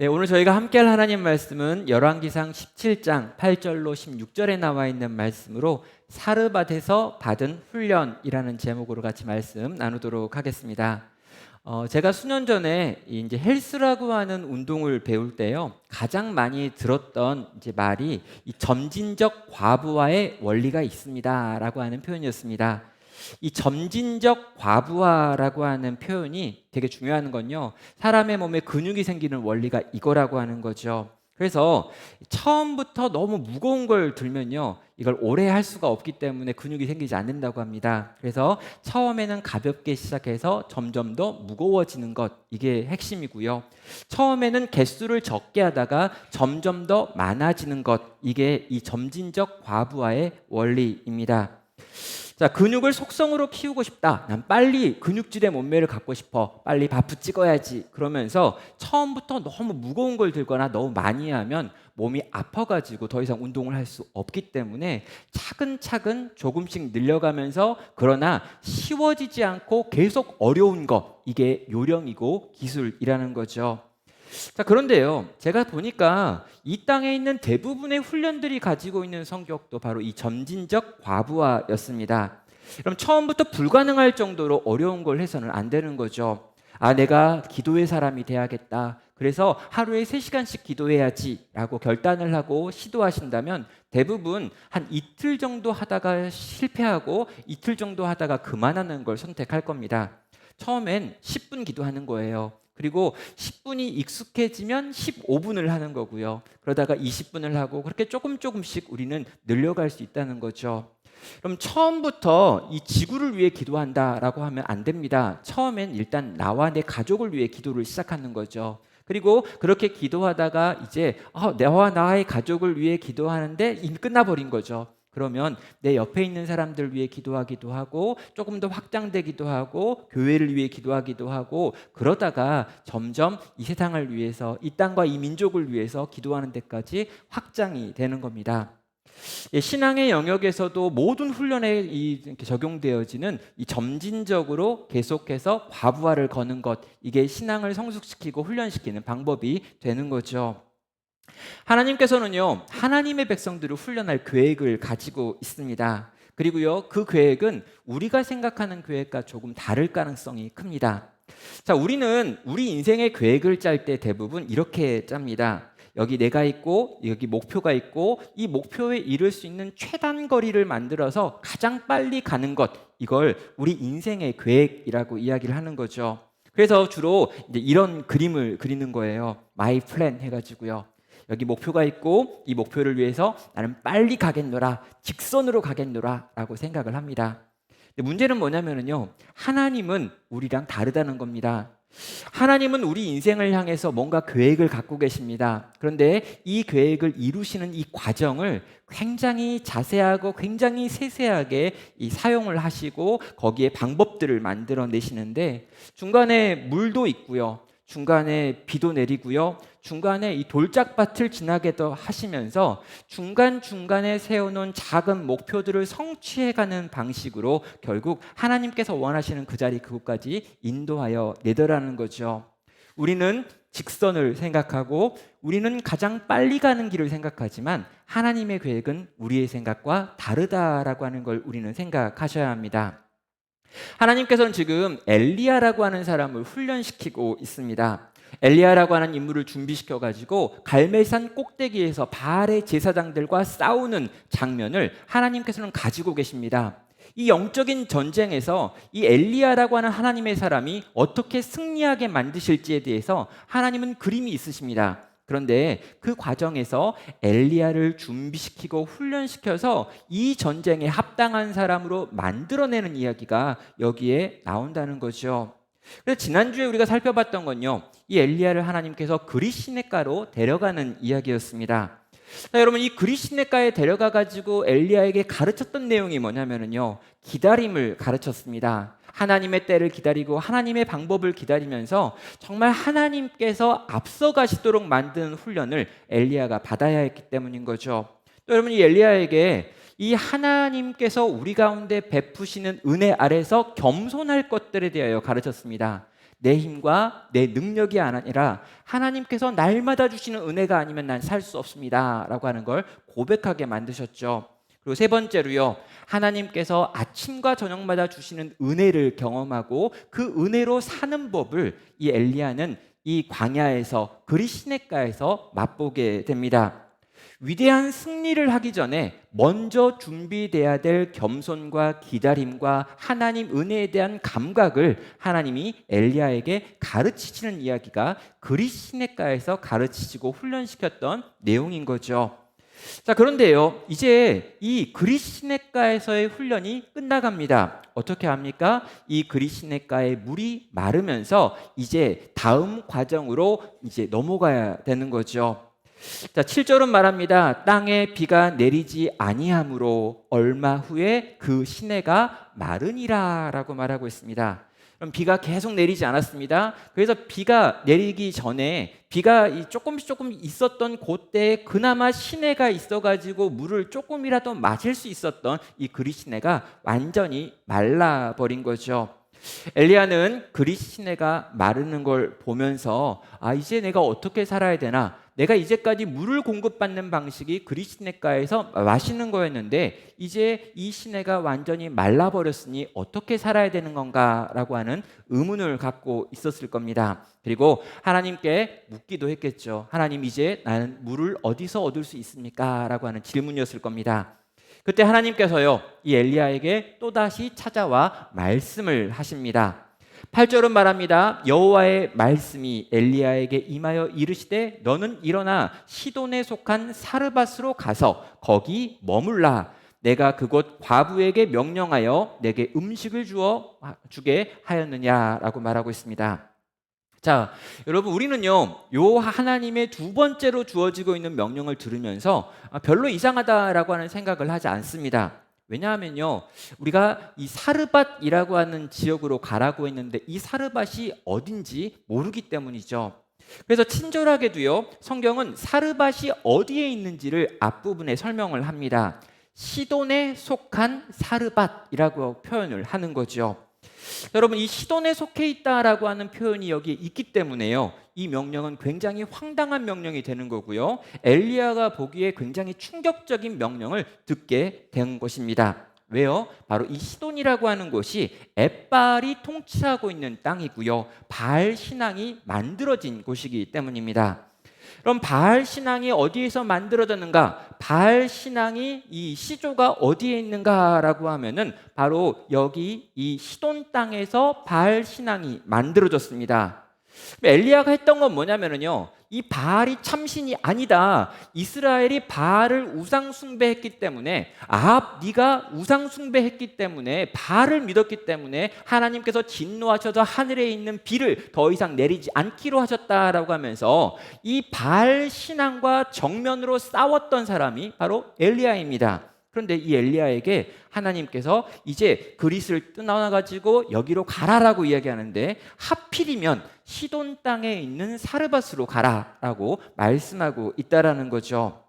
네, 오늘 저희가 함께할 하나님 말씀은 열왕기상 17장 8절로 16절에 나와 있는 말씀으로 사르밧에서 받은 훈련이라는 제목으로 같이 말씀 나누도록 하겠습니다. 제가 수년 전에 이제 헬스라고 하는 운동을 배울 때요, 가장 많이 들었던 이제 말이 이 점진적 과부하의 원리가 있습니다라고 하는 표현이었습니다. 이 점진적 과부하라고 하는 표현이 되게 중요한 건요, 사람의 몸에 근육이 생기는 원리가 이거라고 하는 거죠. 그래서 처음부터 너무 무거운 걸 들면요, 이걸 오래 할 수가 없기 때문에 근육이 생기지 않는다고 합니다. 그래서 처음에는 가볍게 시작해서 점점 더 무거워지는 것, 이게 핵심이고요. 처음에는 개수를 적게 하다가 점점 더 많아지는 것, 이게 이 점진적 과부하의 원리입니다. 자, 근육을 속성으로 키우고 싶다. 난 빨리 근육질의 몸매를 갖고 싶어. 빨리 바프 찍어야지. 그러면서 처음부터 너무 무거운 걸 들거나 너무 많이 하면 몸이 아파가지고 더 이상 운동을 할 수 없기 때문에 차근차근 조금씩 늘려가면서, 그러나 쉬워지지 않고 계속 어려운 것, 이게 요령이고 기술이라는 거죠. 자, 그런데요, 제가 보니까 이 땅에 있는 대부분의 훈련들이 가지고 있는 성격도 바로 이 점진적 과부하였습니다. 그럼 처음부터 불가능할 정도로 어려운 걸 해서는 안 되는 거죠. 아, 내가 기도의 사람이 돼야겠다, 그래서 하루에 3시간씩 기도해야지 라고 결단을 하고 시도하신다면 대부분 한 이틀 정도 하다가 실패하고 이틀 정도 하다가 그만하는 걸 선택할 겁니다. 처음엔 10분 기도하는 거예요. 그리고 10분이 익숙해지면 15분을 하는 거고요. 그러다가 20분을 하고, 그렇게 조금씩 우리는 늘려갈 수 있다는 거죠. 그럼 처음부터 이 지구를 위해 기도한다라고 하면 안 됩니다. 처음엔 일단 나와 내 가족을 위해 기도를 시작하는 거죠. 그리고 그렇게 기도하다가 이제 나와 나의 가족을 위해 기도하는데 이미 끝나버린 거죠. 그러면 내 옆에 있는 사람들 위해 기도하기도 하고, 조금 더 확장되기도 하고, 교회를 위해 기도하기도 하고, 그러다가 점점 이 세상을 위해서, 이 땅과 이 민족을 위해서 기도하는 데까지 확장이 되는 겁니다. 신앙의 영역에서도 모든 훈련에 이렇게 적용되어지는 이 점진적으로 계속해서 과부하를 거는 것, 이게 신앙을 성숙시키고 훈련시키는 방법이 되는 거죠. 하나님께서는요, 하나님의 백성들을 훈련할 계획을 가지고 있습니다. 그리고요, 그 계획은 우리가 생각하는 계획과 조금 다를 가능성이 큽니다. 자, 우리는 우리 인생의 계획을 짤 때 대부분 이렇게 짭니다. 여기 내가 있고 여기 목표가 있고, 이 목표에 이룰 수 있는 최단 거리를 만들어서 가장 빨리 가는 것, 이걸 우리 인생의 계획이라고 이야기를 하는 거죠. 그래서 주로 이제 이런 그림을 그리는 거예요. 마이 플랜 해가지고요. 여기 목표가 있고 이 목표를 위해서 나는 빨리 가겠노라, 직선으로 가겠노라 라고 생각을 합니다. 근데 문제는 뭐냐면요, 하나님은 우리랑 다르다는 겁니다. 하나님은 우리 인생을 향해서 뭔가 계획을 갖고 계십니다. 그런데 이 계획을 이루시는 이 과정을 굉장히 자세하고 굉장히 세세하게 사용을 하시고 거기에 방법들을 만들어 내시는데, 중간에 물도 있고요, 중간에 비도 내리고요, 중간에 이 돌짝밭을 지나게도 하시면서 중간중간에 세워놓은 작은 목표들을 성취해가는 방식으로 결국 하나님께서 원하시는 그 자리 그곳까지 인도하여 내더라는 거죠. 우리는 직선을 생각하고 우리는 가장 빨리 가는 길을 생각하지만 하나님의 계획은 우리의 생각과 다르다라고 하는 걸 우리는 생각하셔야 합니다. 하나님께서는 지금 엘리야라고 하는 사람을 훈련시키고 있습니다. 엘리야라고 하는 인물을 준비시켜 가지고 갈멜산 꼭대기에서 바알의 제사장들과 싸우는 장면을 하나님께서는 가지고 계십니다. 이 영적인 전쟁에서 이 엘리야라고 하는 하나님의 사람이 어떻게 승리하게 만드실지에 대해서 하나님은 그림이 있으십니다. 그런데 그 과정에서 엘리야를 준비시키고 훈련시켜서 이 전쟁에 합당한 사람으로 만들어내는 이야기가 여기에 나온다는 거죠. 그래서 지난주에 우리가 살펴봤던 건요, 이 엘리야를 하나님께서 그릿시네가로 데려가는 이야기였습니다. 자, 여러분, 이 그릿시네가에 데려가 가지고 엘리야에게 가르쳤던 내용이 뭐냐면요, 기다림을 가르쳤습니다. 하나님의 때를 기다리고 하나님의 방법을 기다리면서 정말 하나님께서 앞서가시도록 만든 훈련을 엘리야가 받아야 했기 때문인 거죠. 또 여러분, 이 엘리야에게 이 하나님께서 우리 가운데 베푸시는 은혜 아래서 겸손할 것들에 대하여 가르쳤습니다. 내 힘과 내 능력이 아니라 하나님께서 날마다 주시는 은혜가 아니면 난 살 수 없습니다 라고 하는 걸 고백하게 만드셨죠. 그리고 세 번째로요, 하나님께서 아침과 저녁마다 주시는 은혜를 경험하고 그 은혜로 사는 법을 이 엘리야는 이 광야에서 그리 시냇가에서 맛보게 됩니다. 위대한 승리를 하기 전에 먼저 준비돼야 될 겸손과 기다림과 하나님 은혜에 대한 감각을 하나님이 엘리야에게 가르치시는 이야기가 그리 시냇가에서 가르치시고 훈련시켰던 내용인 거죠. 자, 그런데요, 이제 이 그리 시냇가에서의 훈련이 끝나갑니다. 어떻게 합니까? 이 그리 시냇가의 물이 마르면서 이제 다음 과정으로 이제 넘어가야 되는 거죠. 자, 7절은 말합니다. 땅에 비가 내리지 아니하므로 얼마 후에 그 시내가 마르니라 라고 말하고 있습니다. 그럼 비가 계속 내리지 않았습니다. 그래서 비가 내리기 전에 비가 조금씩 있었던 그때에 그나마 시내가 있어가지고 물을 조금이라도 마실 수 있었던 이 그리 시내가 완전히 말라버린 거죠. 엘리야는 그리 시내가 마르는 걸 보면서 이제 내가 어떻게 살아야 되나, 내가 이제까지 물을 공급받는 방식이 그리 시냇가에서 마시는 거였는데 이제 이 시내가 완전히 말라버렸으니 어떻게 살아야 되는 건가라고 하는 의문을 갖고 있었을 겁니다. 그리고 하나님께 묻기도 했겠죠. 하나님, 이제 나는 물을 어디서 얻을 수 있습니까? 라고 하는 질문이었을 겁니다. 그때 하나님께서요, 이 엘리야에게 또다시 찾아와 말씀을 하십니다. 8절은 말합니다. 여호와의 말씀이 엘리야에게 임하여 이르시되 너는 일어나 시돈에 속한 사르밧으로 가서 거기 머물라. 내가 그곳 과부에게 명령하여 내게 음식을 주게 하였느냐라고 말하고 있습니다. 자, 여러분, 우리는요, 요 하나님의 두 번째로 주어지고 있는 명령을 들으면서 별로 이상하다라고 하는 생각을 하지 않습니다. 왜냐하면요, 우리가 이 사르밧이라고 하는 지역으로 가라고 했는데 이 사르밧이 어딘지 모르기 때문이죠. 그래서 친절하게도요, 성경은 사르밧이 어디에 있는지를 앞부분에 설명을 합니다. 시돈에 속한 사르밧이라고 표현을 하는 거죠. 여러분, 이 시돈에 속해 있다라고 하는 표현이 여기에 있기 때문에요, 이 명령은 굉장히 황당한 명령이 되는 거고요, 엘리야가 보기에 굉장히 충격적인 명령을 듣게 된 것입니다. 왜요? 바로 이 시돈이라고 하는 곳이 엣바알이 통치하고 있는 땅이고요, 바알 신앙이 만들어진 곳이기 때문입니다. 그럼 바알 신앙이 어디에서 만들어졌는가? 바알 신앙이 이 시조가 어디에 있는가라고 하면은 바로 여기 이 시돈 땅에서 바알 신앙이 만들어졌습니다. 엘리야가 했던 건 뭐냐면요, 이 바알이 참신이 아니다. 이스라엘이 바알을 우상 숭배했기 때문에, 네가 우상 숭배했기 때문에, 바알을 믿었기 때문에 하나님께서 진노하셔서 하늘에 있는 비를 더 이상 내리지 않기로 하셨다라고 하면서 이 바알 신앙과 정면으로 싸웠던 사람이 바로 엘리야입니다. 그런데 이 엘리야에게 하나님께서 이제 그릿을 떠나가지고 여기로 가라라고 이야기하는데 하필이면 시돈 땅에 있는 사르밧으로 가라라고 말씀하고 있다라는 거죠.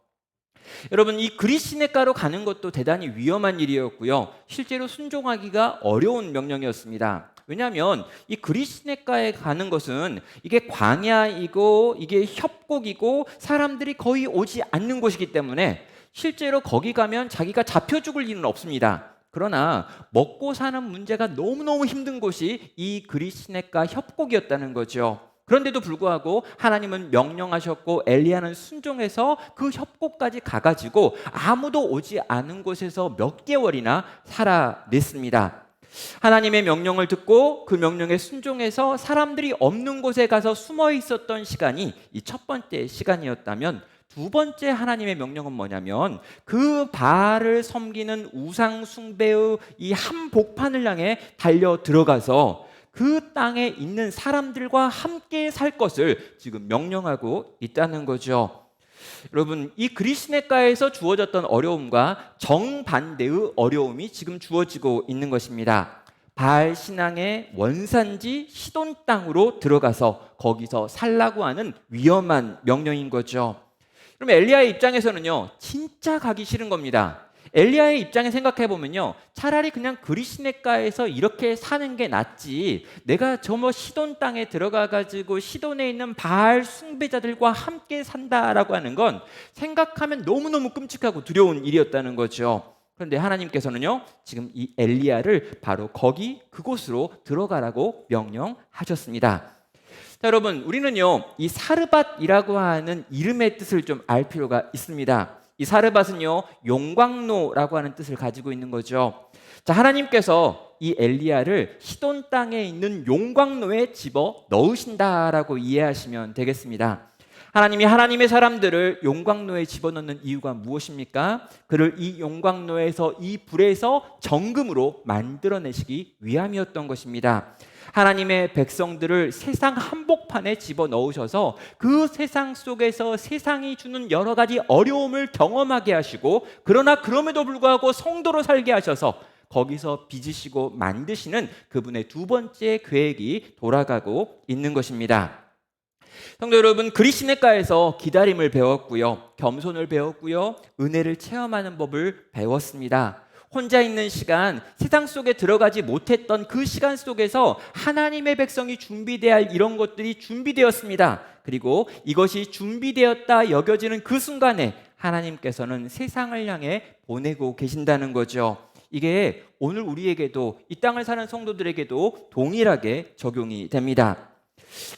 여러분, 이 그릿 시냇가로 가는 것도 대단히 위험한 일이었고요, 실제로 순종하기가 어려운 명령이었습니다. 왜냐하면 이 그릿 시냇가에 가는 것은 이게 광야이고 이게 협곡이고 사람들이 거의 오지 않는 곳이기 때문에 실제로 거기 가면 자기가 잡혀 죽을 일은 없습니다. 그러나 먹고 사는 문제가 너무너무 힘든 곳이 이 그릿 시냇가 협곡이었다는 거죠. 그런데도 불구하고 하나님은 명령하셨고 엘리야는 순종해서 그 협곡까지 가가지고 아무도 오지 않은 곳에서 몇 개월이나 살아냈습니다. 하나님의 명령을 듣고 그 명령에 순종해서 사람들이 없는 곳에 가서 숨어 있었던 시간이 이 첫 번째 시간이었다면, 두 번째 하나님의 명령은 뭐냐면 그 바알을 섬기는 우상 숭배의 이 한복판을 향해 달려 들어가서 그 땅에 있는 사람들과 함께 살 것을 지금 명령하고 있다는 거죠. 여러분, 이 그릿 시냇가에서 주어졌던 어려움과 정반대의 어려움이 지금 주어지고 있는 것입니다. 바알 신앙의 원산지 시돈 땅으로 들어가서 거기서 살라고 하는 위험한 명령인 거죠. 그럼 엘리야의 입장에서는요, 진짜 가기 싫은 겁니다. 엘리야의 입장에 생각해 보면요, 차라리 그냥 그리시네가에서 이렇게 사는 게 낫지, 내가 저 뭐 시돈 땅에 들어가 가지고 시돈에 있는 바알 숭배자들과 함께 산다라고 하는 건 생각하면 너무너무 끔찍하고 두려운 일이었다는 거죠. 그런데 하나님께서는요, 지금 이 엘리야를 바로 그곳으로 들어가라고 명령하셨습니다. 자, 여러분, 우리는요, 이 사르밧이라고 하는 이름의 뜻을 좀 알 필요가 있습니다. 이 사르밧은요, 용광로라고 하는 뜻을 가지고 있는 거죠. 자, 하나님께서 이 엘리야를 시돈 땅에 있는 용광로에 집어 넣으신다라고 이해하시면 되겠습니다. 하나님이 하나님의 사람들을 용광로에 집어넣는 이유가 무엇입니까? 그를 이 용광로에서, 이 불에서 정금으로 만들어내시기 위함이었던 것입니다. 하나님의 백성들을 세상 한복판에 집어넣으셔서 그 세상 속에서 세상이 주는 여러 가지 어려움을 경험하게 하시고, 그러나 그럼에도 불구하고 성도로 살게 하셔서 거기서 빚으시고 만드시는 그분의 두 번째 계획이 돌아가고 있는 것입니다. 성도 여러분, 그리시네가에서 기다림을 배웠고요, 겸손을 배웠고요, 은혜를 체험하는 법을 배웠습니다. 혼자 있는 시간, 세상 속에 들어가지 못했던 그 시간 속에서 하나님의 백성이 준비되어야 할 이런 것들이 준비되었습니다. 그리고 이것이 준비되었다 여겨지는 그 순간에 하나님께서는 세상을 향해 보내고 계신다는 거죠. 이게 오늘 우리에게도, 이 땅을 사는 성도들에게도 동일하게 적용이 됩니다.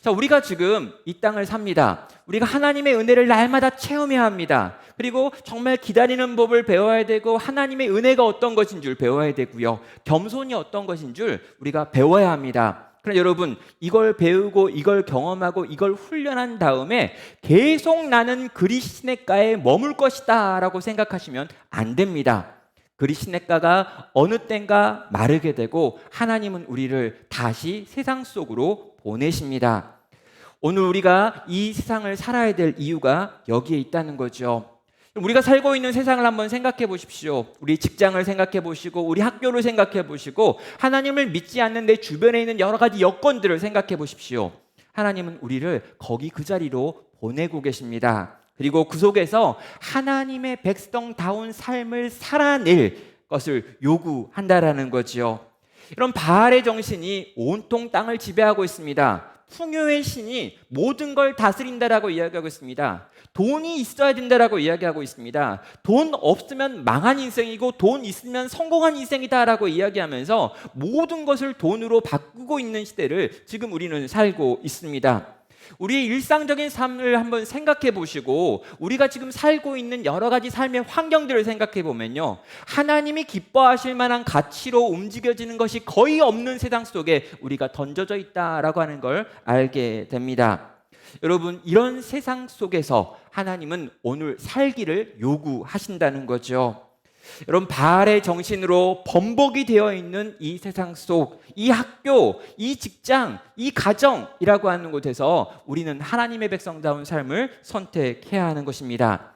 자, 우리가 지금 이 땅을 삽니다. 우리가 하나님의 은혜를 날마다 체험해야 합니다. 그리고 정말 기다리는 법을 배워야 되고, 하나님의 은혜가 어떤 것인 줄 배워야 되고요, 겸손이 어떤 것인 줄 우리가 배워야 합니다. 그러나 여러분, 이걸 배우고 이걸 경험하고 이걸 훈련한 다음에 계속 나는 그리시네가에 머물 것이다 라고 생각하시면 안 됩니다. 그리시네가가 어느 땐가 마르게 되고 하나님은 우리를 다시 세상 속으로 보내십니다. 오늘 우리가 이 세상을 살아야 될 이유가 여기에 있다는 거죠. 우리가 살고 있는 세상을 한번 생각해 보십시오. 우리 직장을 생각해 보시고, 우리 학교를 생각해 보시고, 하나님을 믿지 않는 내 주변에 있는 여러 가지 여건들을 생각해 보십시오. 하나님은 우리를 거기 그 자리로 보내고 계십니다. 그리고 그 속에서 하나님의 백성다운 삶을 살아낼 것을 요구한다라는 거지요. 이런 바알의 정신이 온통 땅을 지배하고 있습니다. 풍요의 신이 모든 걸 다스린다라고 이야기하고 있습니다. 돈이 있어야 된다라고 이야기하고 있습니다. 돈 없으면 망한 인생이고 돈 있으면 성공한 인생이다라고 이야기하면서 모든 것을 돈으로 바꾸고 있는 시대를 지금 우리는 살고 있습니다. 우리의 일상적인 삶을 한번 생각해 보시고, 우리가 지금 살고 있는 여러 가지 삶의 환경들을 생각해 보면요, 하나님이 기뻐하실 만한 가치로 움직여지는 것이 거의 없는 세상 속에 우리가 던져져 있다라고 하는 걸 알게 됩니다. 여러분, 이런 세상 속에서 하나님은 오늘 살기를 요구하신다는 거죠. 여러분, 바알의 정신으로 번복이 되어 있는 이 세상 속, 이 학교, 이 직장, 이 가정이라고 하는 곳에서 우리는 하나님의 백성다운 삶을 선택해야 하는 것입니다.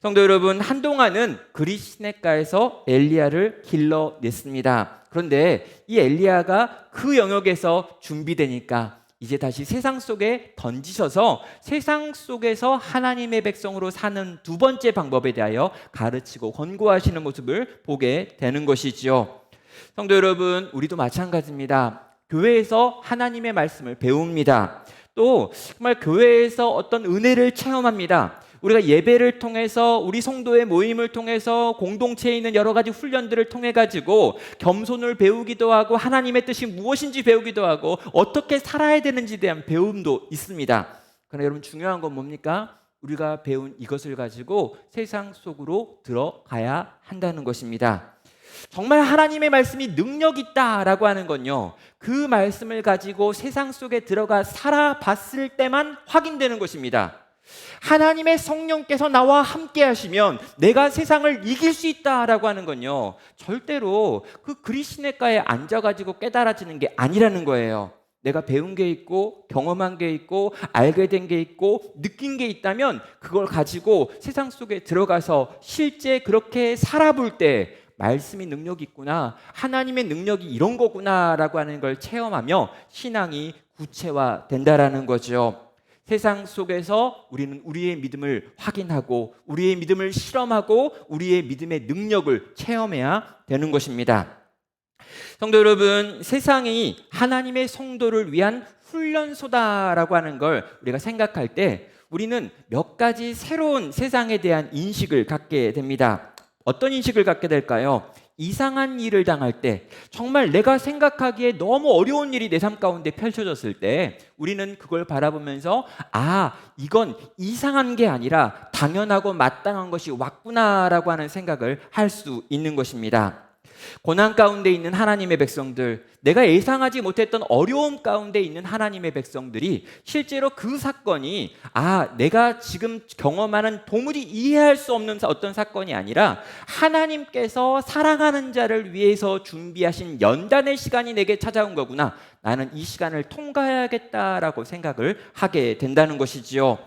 성도 여러분, 한동안은 그리시네가에서 엘리야를 길러냈습니다. 그런데 이 엘리야가 그 영역에서 준비되니까 이제 다시 세상 속에 던지셔서 세상 속에서 하나님의 백성으로 사는 두 번째 방법에 대하여 가르치고 권고하시는 모습을 보게 되는 것이지요. 성도 여러분, 우리도 마찬가지입니다. 교회에서 하나님의 말씀을 배웁니다. 또 정말 교회에서 어떤 은혜를 체험합니다. 우리가 예배를 통해서, 우리 성도의 모임을 통해서, 공동체에 있는 여러 가지 훈련들을 통해 가지고 겸손을 배우기도 하고, 하나님의 뜻이 무엇인지 배우기도 하고, 어떻게 살아야 되는지에 대한 배움도 있습니다. 그러나 여러분, 중요한 건 뭡니까? 우리가 배운 이것을 가지고 세상 속으로 들어가야 한다는 것입니다. 정말 하나님의 말씀이 능력 있다라고 하는 건요, 그 말씀을 가지고 세상 속에 들어가 살아봤을 때만 확인되는 것입니다. 하나님의 성령께서 나와 함께 하시면 내가 세상을 이길 수 있다라고 하는 건요, 절대로 그 그리시네가에 앉아가지고 깨달아지는 게 아니라는 거예요. 내가 배운 게 있고 경험한 게 있고 알게 된 게 있고 느낀 게 있다면 그걸 가지고 세상 속에 들어가서 실제 그렇게 살아볼 때 말씀이 능력이 있구나, 하나님의 능력이 이런 거구나 라고 하는 걸 체험하며 신앙이 구체화된다라는 거죠. 세상 속에서 우리는 우리의 믿음을 확인하고 우리의 믿음을 실험하고 우리의 믿음의 능력을 체험해야 되는 것입니다. 성도 여러분, 세상이 하나님의 성도를 위한 훈련소다라고 하는 걸 우리가 생각할 때 우리는 몇 가지 새로운 세상에 대한 인식을 갖게 됩니다. 어떤 인식을 갖게 될까요? 이상한 일을 당할 때, 정말 내가 생각하기에 너무 어려운 일이 내 삶 가운데 펼쳐졌을 때 우리는 그걸 바라보면서 이건 이상한 게 아니라 당연하고 마땅한 것이 왔구나라고 하는 생각을 할 수 있는 것입니다. 고난 가운데 있는 하나님의 백성들, 내가 예상하지 못했던 어려움 가운데 있는 하나님의 백성들이 실제로 그 사건이 내가 지금 경험하는 도무지 이해할 수 없는 어떤 사건이 아니라 하나님께서 사랑하는 자를 위해서 준비하신 연단의 시간이 내게 찾아온 거구나, 나는 이 시간을 통과해야겠다라고 생각을 하게 된다는 것이지요.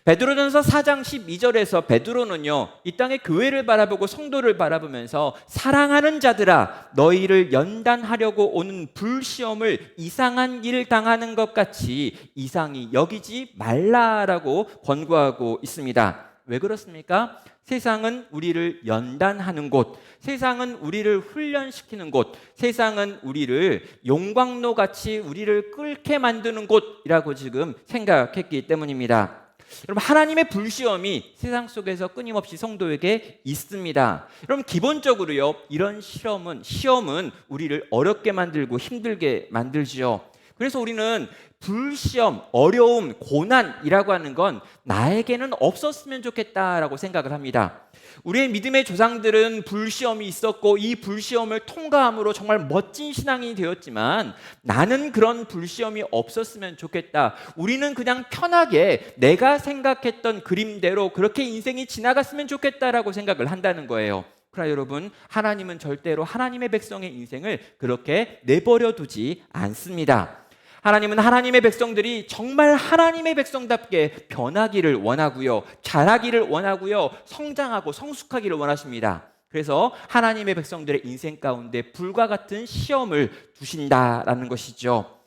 베드로전서 4장 12절에서 베드로는요, 이 땅의 교회를 바라보고 성도를 바라보면서 사랑하는 자들아, 너희를 연단하려고 오는 불시험을 이상한 일 당하는 것 같이 이상히 여기지 말라라고 권고하고 있습니다. 왜 그렇습니까? 세상은 우리를 연단하는 곳, 세상은 우리를 훈련시키는 곳, 세상은 우리를 용광로 같이 우리를 끓게 만드는 곳이라고 지금 생각했기 때문입니다. 여러분, 하나님의 불시험이 세상 속에서 끊임없이 성도에게 있습니다. 여러분, 기본적으로요, 이런 시험은 우리를 어렵게 만들고 힘들게 만들지요. 그래서 우리는 불시험, 어려움, 고난이라고 하는 건 나에게는 없었으면 좋겠다라고 생각을 합니다. 우리의 믿음의 조상들은 불시험이 있었고 이 불시험을 통과함으로 정말 멋진 신앙이 되었지만 나는 그런 불시험이 없었으면 좋겠다. 우리는 그냥 편하게 내가 생각했던 그림대로 그렇게 인생이 지나갔으면 좋겠다라고 생각을 한다는 거예요. 그러나 여러분, 하나님은 절대로 하나님의 백성의 인생을 그렇게 내버려 두지 않습니다. 하나님은 하나님의 백성들이 정말 하나님의 백성답게 변하기를 원하고요, 자라기를 원하고요, 성장하고 성숙하기를 원하십니다. 그래서 하나님의 백성들의 인생 가운데 불과 같은 시험을 두신다라는 것이죠.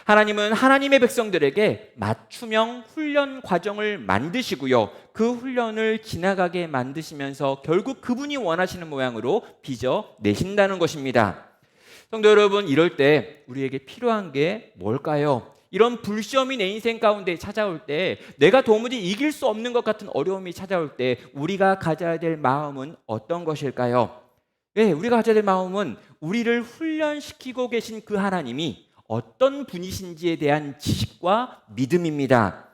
하나님은 하나님의 백성들에게 맞춤형 훈련 과정을 만드시고요, 그 훈련을 지나가게 만드시면서 결국 그분이 원하시는 모양으로 빚어내신다는 것입니다. 성도 여러분, 이럴 때 우리에게 필요한 게 뭘까요? 이런 불시험이 내 인생 가운데 찾아올 때, 내가 도무지 이길 수 없는 것 같은 어려움이 찾아올 때 우리가 가져야 될 마음은 어떤 것일까요? 우리가 가져야 될 마음은 우리를 훈련시키고 계신 그 하나님이 어떤 분이신지에 대한 지식과 믿음입니다.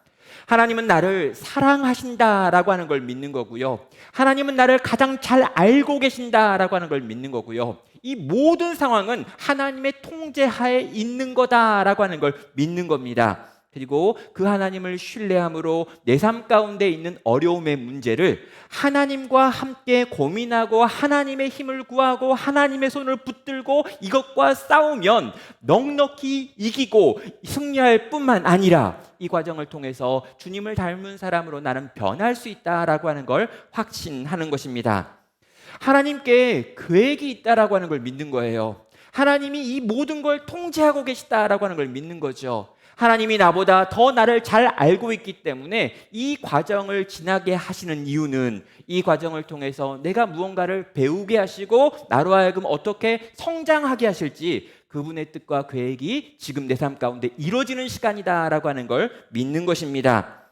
하나님은 나를 사랑하신다라고 하는 걸 믿는 거고요, 하나님은 나를 가장 잘 알고 계신다라고 하는 걸 믿는 거고요, 이 모든 상황은 하나님의 통제하에 있는 거다라고 하는 걸 믿는 겁니다. 그리고 그 하나님을 신뢰함으로 내 삶 가운데 있는 어려움의 문제를 하나님과 함께 고민하고 하나님의 힘을 구하고 하나님의 손을 붙들고 이것과 싸우면 넉넉히 이기고 승리할 뿐만 아니라 이 과정을 통해서 주님을 닮은 사람으로 나는 변할 수 있다라고 하는 걸 확신하는 것입니다. 하나님께 계획이 있다라고 하는 걸 믿는 거예요. 하나님이 이 모든 걸 통제하고 계시다라고 하는 걸 믿는 거죠. 하나님이 나보다 더 나를 잘 알고 있기 때문에 이 과정을 지나게 하시는 이유는 이 과정을 통해서 내가 무언가를 배우게 하시고 나로 하여금 어떻게 성장하게 하실지 그분의 뜻과 계획이 지금 내 삶 가운데 이루어지는 시간이다라고 하는 걸 믿는 것입니다.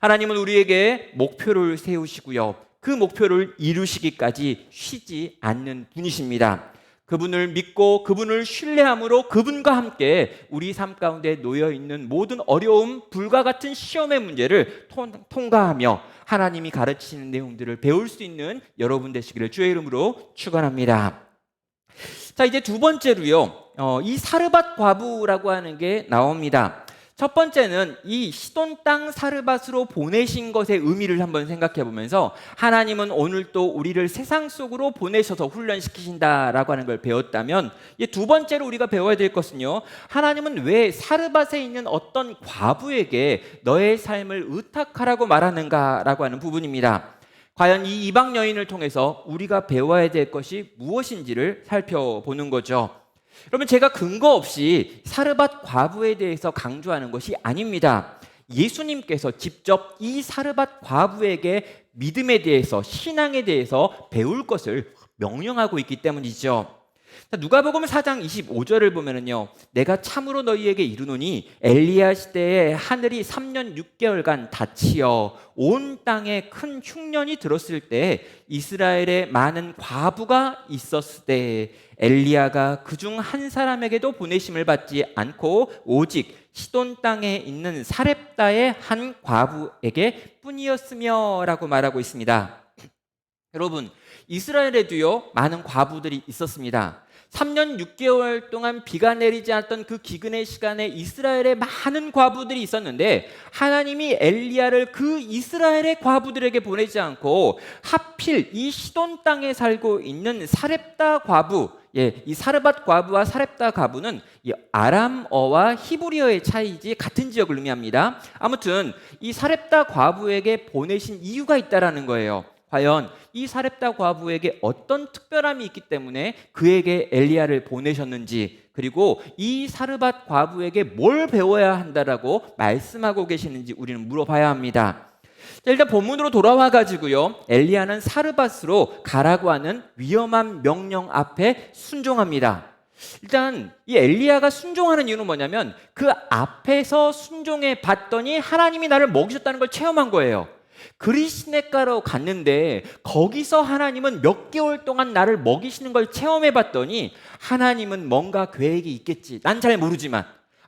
하나님은 우리에게 목표를 세우시고요, 그 목표를 이루시기까지 쉬지 않는 분이십니다. 그분을 믿고 그분을 신뢰함으로 그분과 함께 우리 삶 가운데 놓여있는 모든 어려움, 불과 같은 시험의 문제를 통과하며 하나님이 가르치시는 내용들을 배울 수 있는 여러분 되시기를 주의 이름으로 축원합니다. 자, 이제 두 번째로요, 이 사르밧 과부라고 하는 게 나옵니다. 첫 번째는 이 시돈 땅 사르밧으로 보내신 것의 의미를 한번 생각해 보면서 하나님은 오늘 또 우리를 세상 속으로 보내셔서 훈련시키신다라고 하는 걸 배웠다면, 두 번째로 우리가 배워야 될 것은요, 하나님은 왜 사르밧에 있는 어떤 과부에게 너의 삶을 의탁하라고 말하는가라고 하는 부분입니다. 과연 이 이방 여인을 통해서 우리가 배워야 될 것이 무엇인지를 살펴보는 거죠. 여러분, 제가 근거 없이 사르밧 과부에 대해서 강조하는 것이 아닙니다. 예수님께서 직접 이 사르밧 과부에게 믿음에 대해서, 신앙에 대해서 배울 것을 명령하고 있기 때문이죠. 누가복음 4장 25절을 보면은요, 내가 참으로 너희에게 이르노니 엘리야 시대에 하늘이 3년 6개월간 닫히어 온 땅에 큰 흉년이 들었을 때 이스라엘에 많은 과부가 있었으되 엘리야가 그중 한 사람에게도 보내심을 받지 않고 오직 시돈 땅에 있는 사렙다의 한 과부에게 뿐이었으며 라고 말하고 있습니다. 여러분, 이스라엘에도요 많은 과부들이 있었습니다. 3년 6개월 동안 비가 내리지 않았던 그 기근의 시간에 이스라엘에 많은 과부들이 있었는데 하나님이 엘리야를 그 이스라엘의 과부들에게 보내지 않고 하필 이 시돈 땅에 살고 있는 사렙다 과부, 이 사르밧 과부와 사렙다 과부는 이 아람어와 히브리어의 차이지 같은 지역을 의미합니다. 아무튼 이 사렙다 과부에게 보내신 이유가 있다라는 거예요. 과연 이 사렙다 과부에게 어떤 특별함이 있기 때문에 그에게 엘리야를 보내셨는지, 그리고 이 사르밧 과부에게 뭘 배워야 한다라고 말씀하고 계시는지 우리는 물어봐야 합니다. 자, 일단 본문으로 돌아와 가지고요, 엘리야는 사르밧으로 가라고 하는 위험한 명령 앞에 순종합니다. 일단 이 엘리야가 순종하는 이유는 뭐냐면 그 앞에서 순종해 봤더니 하나님이 나를 먹이셨다는 걸 체험한 거예요. 그리시네가로 갔는데 거기서 하나님은 몇 개월 동안 나를 먹이시는 걸 체험해 봤더니 하나님은 뭔가 계획이 있겠지. 난 잘 모르지만,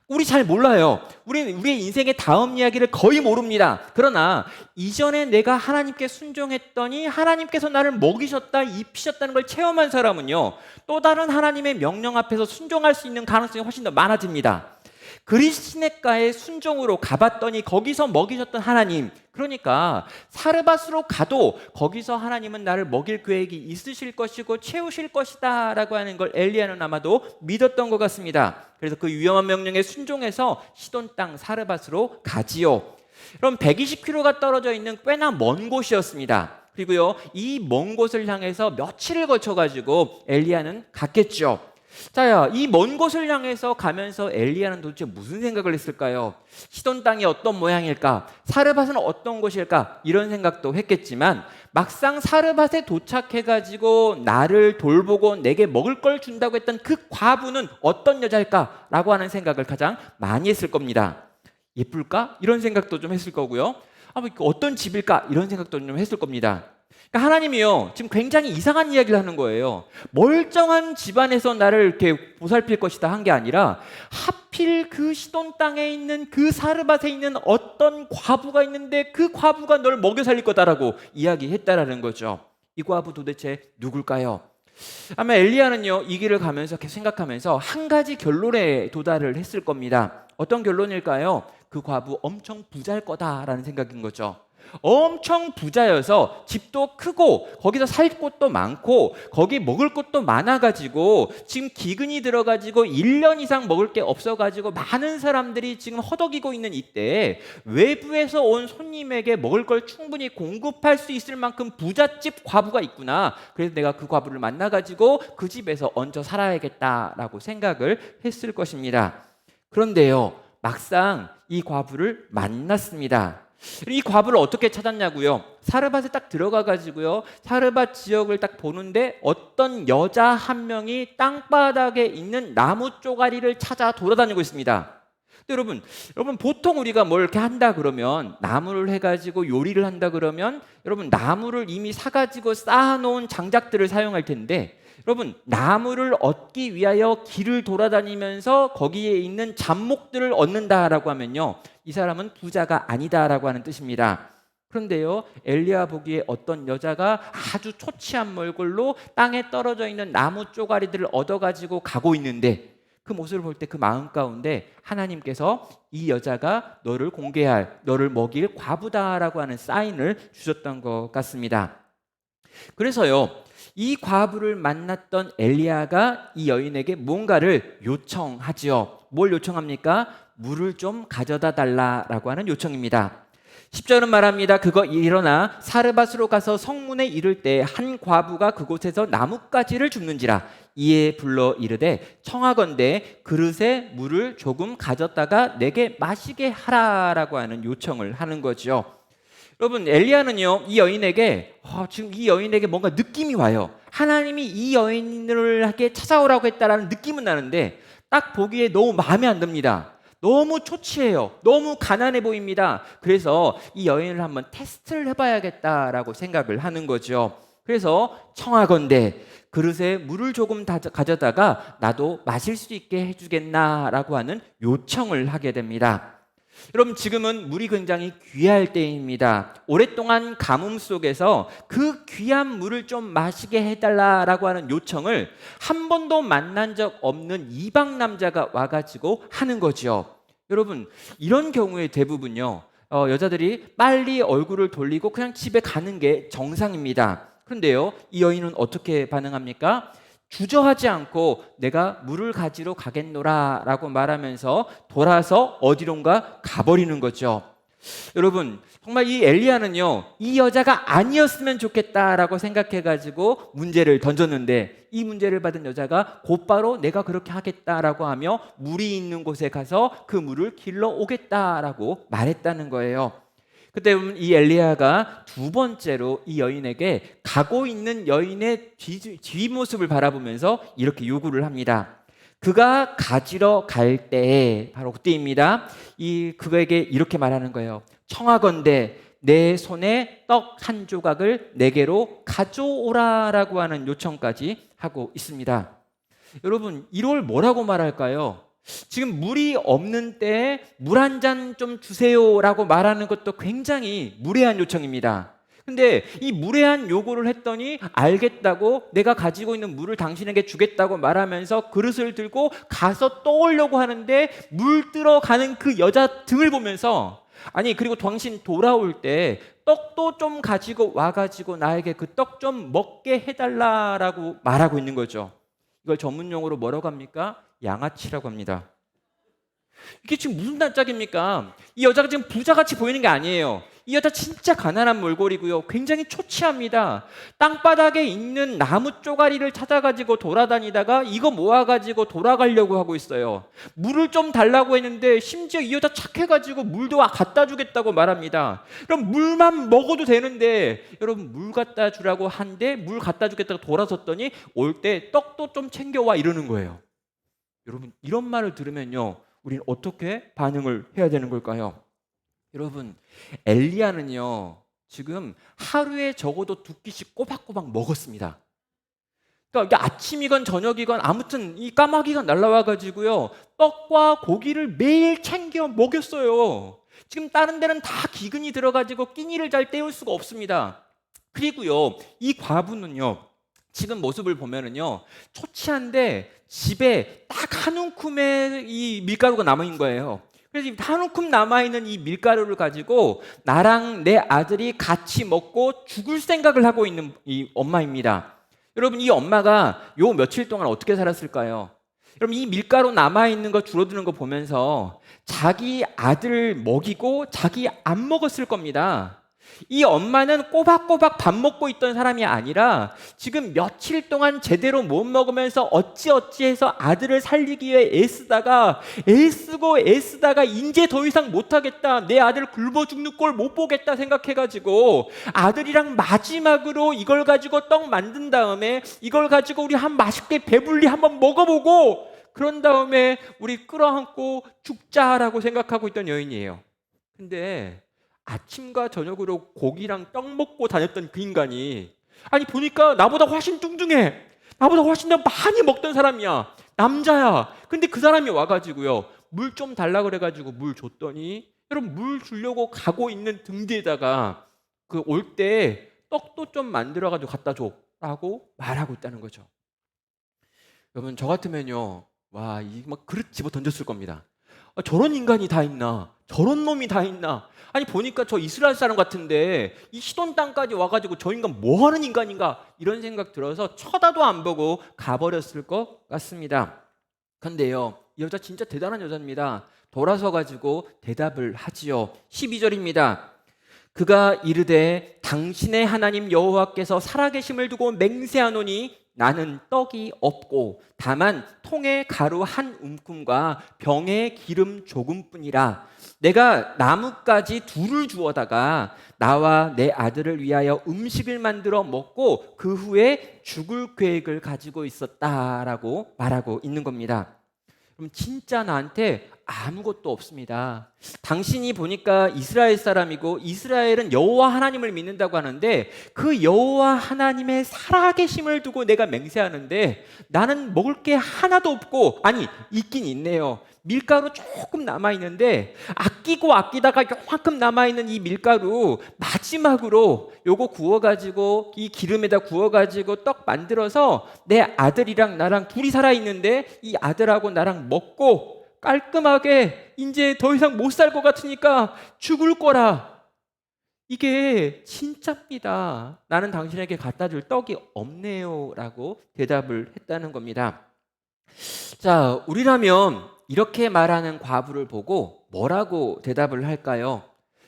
우리 잘 몰라요. 우리는 우리의 인생의 다음 이야기를 거의 모릅니다. 그러나 이전에 내가 하나님께 순종했더니 하나님께서 나를 먹이셨다, 입히셨다는 걸 체험한 사람은요, 또 다른 하나님의 명령 앞에서 순종할 수 있는 가능성이 훨씬 더 많아집니다. 그리시네가의 순종으로 가봤더니 거기서 먹이셨던 하나님, 그러니까 사르밧으로 가도 거기서 하나님은 나를 먹일 계획이 있으실 것이고 채우실 것이다 라고 하는 걸 엘리야는 아마도 믿었던 것 같습니다. 그래서 그 위험한 명령에 순종해서 시돈 땅 사르밧으로 가지요. 그럼 120km가 떨어져 있는 꽤나 먼 곳이었습니다. 그리고요, 이 먼 곳을 향해서 며칠을 거쳐가지고 엘리야는 갔겠죠. 자, 이 먼 곳을 향해서 가면서 엘리야는 도대체 무슨 생각을 했을까요? 시돈 땅이 어떤 모양일까? 사르밧은 어떤 곳일까? 이런 생각도 했겠지만 막상 사르밧에 도착해가지고 나를 돌보고 내게 먹을 걸 준다고 했던 그 과부는 어떤 여자일까? 라고 하는 생각을 가장 많이 했을 겁니다. 예쁠까? 이런 생각도 좀 했을 거고요. 어떤 집일까? 이런 생각도 좀 했을 겁니다. 그러니까 하나님이요, 지금 굉장히 이상한 이야기를 하는 거예요. 멀쩡한 집안에서 나를 이렇게 보살필 것이다 한 게 아니라 하필 그 시돈 땅에 있는 그 사르밧에 있는 어떤 과부가 있는데 그 과부가 널 먹여 살릴 거다라고 이야기했다라는 거죠. 이 과부 도대체 누굴까요? 아마 엘리야는요, 이 길을 가면서 계속 생각하면서 한 가지 결론에 도달을 했을 겁니다. 어떤 결론일까요? 그 과부 엄청 부자일 거다라는 생각인 거죠. 엄청 부자여서 집도 크고 거기서 살 곳도 많고 거기 먹을 것도 많아가지고 지금 기근이 들어가지고 1년 이상 먹을 게 없어가지고 많은 사람들이 지금 허덕이고 있는 이때 외부에서 온 손님에게 먹을 걸 충분히 공급할 수 있을 만큼 부잣집 과부가 있구나. 그래서 내가 그 과부를 만나가지고 그 집에서 얹어 살아야겠다라고 생각을 했을 것입니다. 그런데요, 막상 이 과부를 만났습니다. 이 과부를 어떻게 찾았냐고요? 사르밧에 딱 들어가가지고요, 사르밧 지역을 딱 보는데 어떤 여자 한 명이 땅바닥에 있는 나무 쪼가리를 찾아 돌아다니고 있습니다. 근데 여러분 보통 우리가 뭘 이렇게 한다 그러면, 나무를 해가지고 요리를 한다 그러면 여러분 나무를 이미 사가지고 쌓아놓은 장작들을 사용할 텐데, 여러분 나무를 얻기 위하여 길을 돌아다니면서 거기에 있는 잡목들을 얻는다라고 하면요, 이 사람은 부자가 아니다라고 하는 뜻입니다. 그런데요, 엘리야 보기에 어떤 여자가 아주 초췌한 몰골로 땅에 떨어져 있는 나무 쪼가리들을 얻어가지고 가고 있는데 그 모습을 볼 때 그 마음 가운데 하나님께서 이 여자가 너를 공개할, 너를 먹일 과부다라고 하는 사인을 주셨던 것 같습니다. 그래서요, 이 과부를 만났던 엘리야가 이 여인에게 뭔가를 요청하지요. 뭘 요청합니까? 물을 좀 가져다 달라라고 하는 요청입니다. 10절은 말합니다. 그거 일어나 사르밧으로 가서 성문에 이를 때 한 과부가 그곳에서 나뭇가지를 줍는지라. 이에 불러 이르되 청하건대 그릇에 물을 조금 가졌다가 내게 마시게 하라라고 하는 요청을 하는 거죠. 여러분, 엘리야는요 이 여인에게 지금 이 여인에게 뭔가 느낌이 와요. 하나님이 이 여인을에게 찾아오라고 했다라는 느낌은 나는데 딱 보기에 너무 마음에 안 듭니다. 너무 초췌해요. 너무 가난해 보입니다. 그래서 이 여인을 한번 테스트를 해봐야겠다라고 생각을 하는 거죠. 그래서 청하건대 그릇에 물을 조금 가져다가 나도 마실 수 있게 해주겠나라고 하는 요청을 하게 됩니다. 여러분, 지금은 물이 굉장히 귀할 때입니다. 오랫동안 가뭄 속에서 그 귀한 물을 좀 마시게 해달라라고 하는 요청을 한 번도 만난 적 없는 이방 남자가 와가지고 하는 거죠. 여러분, 이런 경우에 대부분요 여자들이 빨리 얼굴을 돌리고 그냥 집에 가는 게 정상입니다. 그런데요 이 여인은 어떻게 반응합니까? 주저하지 않고 내가 물을 가지러 가겠노라 라고 말하면서 돌아서 어디론가 가버리는 거죠. 여러분, 정말 이 엘리야는요 이 여자가 아니었으면 좋겠다라고 생각해가지고 문제를 던졌는데 이 문제를 받은 여자가 곧바로 내가 그렇게 하겠다라고 하며 물이 있는 곳에 가서 그 물을 길러 오겠다라고 말했다는 거예요. 그때 이 엘리야가 두 번째로 이 여인에게 가고 있는 여인의 뒷모습을 바라보면서 이렇게 요구를 합니다. 그가 가지러 갈 때에, 바로 그때입니다. 그에게 이렇게 말하는 거예요. 청하건대 내 손에 떡 한 조각을 내게로 가져오라라고 하는 요청까지 하고 있습니다. 여러분, 이걸 뭐라고 말할까요? 지금 물이 없는 때에 물 한 잔 좀 주세요라고 말하는 것도 굉장히 무례한 요청입니다. 근데 이 무례한 요구를 했더니 알겠다고 내가 가지고 있는 물을 당신에게 주겠다고 말하면서 그릇을 들고 가서 떠오려고 하는데 물 뜨러 가는 그 여자 등을 보면서 아니 그리고 당신 돌아올 때 떡도 좀 가지고 와가지고 나에게 그 떡 좀 먹게 해달라라고 말하고 있는 거죠. 이걸 전문 용어로 뭐라고 합니까? 양아치라고 합니다. 이게 지금 무슨 단짝입니까? 이 여자가 지금 부자같이 보이는 게 아니에요. 이 여자 진짜 가난한 몰골이고요. 굉장히 초췌합니다. 땅바닥에 있는 나무 쪼가리를 찾아가지고 돌아다니다가 이거 모아가지고 돌아가려고 하고 있어요. 물을 좀 달라고 했는데 심지어 이 여자 착해가지고 물도 갖다 주겠다고 말합니다. 그럼 물만 먹어도 되는데 여러분 물 갖다 주라고 한데 물 갖다 주겠다고 돌아섰더니 올 때 떡도 좀 챙겨와 이러는 거예요. 여러분 이런 말을 들으면요 우리는 어떻게 반응을 해야 되는 걸까요? 여러분 엘리야는요 지금 하루에 적어도 2끼씩 꼬박꼬박 먹었습니다. 그러니까 이게 아침이건 저녁이건 아무튼 이 까마귀가 날라와 가지고요 떡과 고기를 매일 챙겨 먹였어요. 지금 다른 데는 다 기근이 들어가지고 끼니를 잘 때울 수가 없습니다. 그리고요 이 과부는요 지금 모습을 보면은요 초췌한데 집에 딱 한 움큼의 이 밀가루가 남아있는 거예요. 그래서 한 움큼 남아있는 이 밀가루를 가지고 나랑 내 아들이 같이 먹고 죽을 생각을 하고 있는 이 엄마입니다. 여러분 이 엄마가 요 며칠 동안 어떻게 살았을까요? 여러분 이 밀가루 남아있는 거 줄어드는 거 보면서 자기 아들 먹이고 자기 안 먹었을 겁니다. 이 엄마는 꼬박꼬박 밥 먹고 있던 사람이 아니라 지금 며칠 동안 제대로 못 먹으면서 어찌어찌해서 아들을 살리기 위해 애쓰다가 이제 더 이상 못하겠다, 내 아들 굶어 죽는 꼴 못 보겠다 생각해가지고 아들이랑 마지막으로 이걸 가지고 떡 만든 다음에 이걸 가지고 우리 맛있게 배불리 한번 먹어보고 그런 다음에 우리 끌어안고 죽자라고 생각하고 있던 여인이에요. 근데 아침과 저녁으로 고기랑 떡 먹고 다녔던 그 인간이 아니 보니까 나보다 훨씬 뚱뚱해, 나보다 훨씬 더 많이 먹던 사람이야, 남자야. 근데 그 사람이 와가지고요 물 좀 달라 그래가지고 물 줬더니 여러분 물 주려고 가고 있는 등 뒤에다가 그 올 때 떡도 좀 만들어가지고 갖다 줘라고 말하고 있다는 거죠. 여러분 저 같으면요 와 이 막 그릇 집어 던졌을 겁니다. 저런 인간이 다 있나, 저런 놈이 다 있나. 아니 보니까 저 이스라엘 사람 같은데 이 시돈 땅까지 와가지고 저 인간 뭐하는 인간인가 이런 생각 들어서 쳐다도 안 보고 가버렸을 것 같습니다. 근데요 이 여자 진짜 대단한 여자입니다. 돌아서 가지고 대답을 하지요. 12절입니다. 그가 이르되 당신의 하나님 여호와께서 살아계심을 두고 맹세하노니 나는 떡이 없고 다만 통에 가루 한 움큼과 병에 기름 조금뿐이라. 내가 나뭇가지 둘을 주어다가 나와 내 아들을 위하여 음식을 만들어 먹고 그 후에 죽을 계획을 가지고 있었다라고 말하고 있는 겁니다. 그럼 진짜 나한테 아무것도 없습니다. 당신이 보니까 이스라엘 사람이고 이스라엘은 여호와 하나님을 믿는다고 하는데 그 여호와 하나님의 살아계심을 두고 내가 맹세하는데 나는 먹을 게 하나도 없고, 아니 있긴 있네요. 밀가루 조금 남아있는데 아끼고 아끼다가 요만큼 남아있는 이 밀가루 마지막으로 요거 구워가지고 이 기름에다 구워가지고 떡 만들어서 내 아들이랑 나랑 둘이 살아있는데 이 아들하고 나랑 먹고 깔끔하게 이제 더 이상 못 살 것 같으니까 죽을 거라. 이게 진짜입니다. 나는 당신에게 갖다 줄 떡이 없네요 라고 대답을 했다는 겁니다. 자, 우리라면 이렇게 말하는 과부를 보고 뭐라고 대답을 할까요?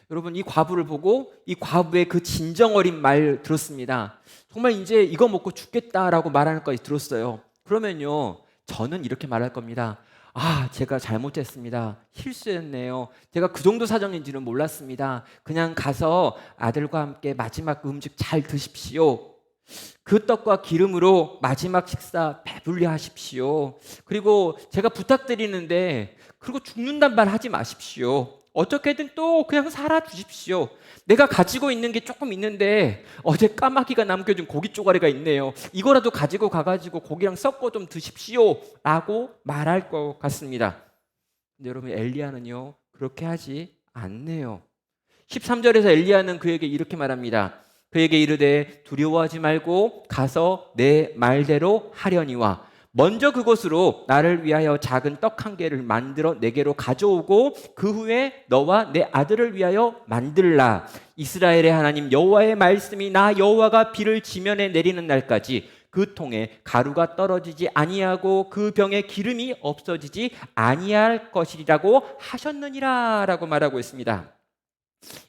여러분, 이 과부를 보고 이 과부의 그 진정 어린 말 들었습니다. 정말 이제 이거 먹고 죽겠다라고 말하는 것까지 들었어요. 그러면요, 저는 이렇게 말할 겁니다. 아, 제가 잘못했습니다. 실수했네요. 제가 그 정도 사정인지는 몰랐습니다. 그냥 가서 아들과 함께 마지막 음식 잘 드십시오. 그 떡과 기름으로 마지막 식사 배불리 하십시오. 그리고 제가 부탁드리는데 그리고 죽는단 말 하지 마십시오. 어떻게든 또 그냥 살아주십시오. 내가 가지고 있는 게 조금 있는데 어제 까마귀가 남겨준 고기 쪼가리가 있네요. 이거라도 가지고 가가지고 고기랑 섞어 좀 드십시오 라고 말할 것 같습니다. 근데 여러분, 엘리야는요 그렇게 하지 않네요. 13절에서 엘리야는 그에게 이렇게 말합니다. 그에게 이르되 두려워하지 말고 가서 내 말대로 하려니와 먼저 그곳으로 나를 위하여 작은 떡 한 개를 만들어 내게로 가져오고 그 후에 너와 내 아들을 위하여 만들라. 이스라엘의 하나님 여호와의 말씀이 나 여호와가 비를 지면에 내리는 날까지 그 통에 가루가 떨어지지 아니하고 그 병에 기름이 없어지지 아니할 것이라고 하셨느니라 라고 말하고 있습니다.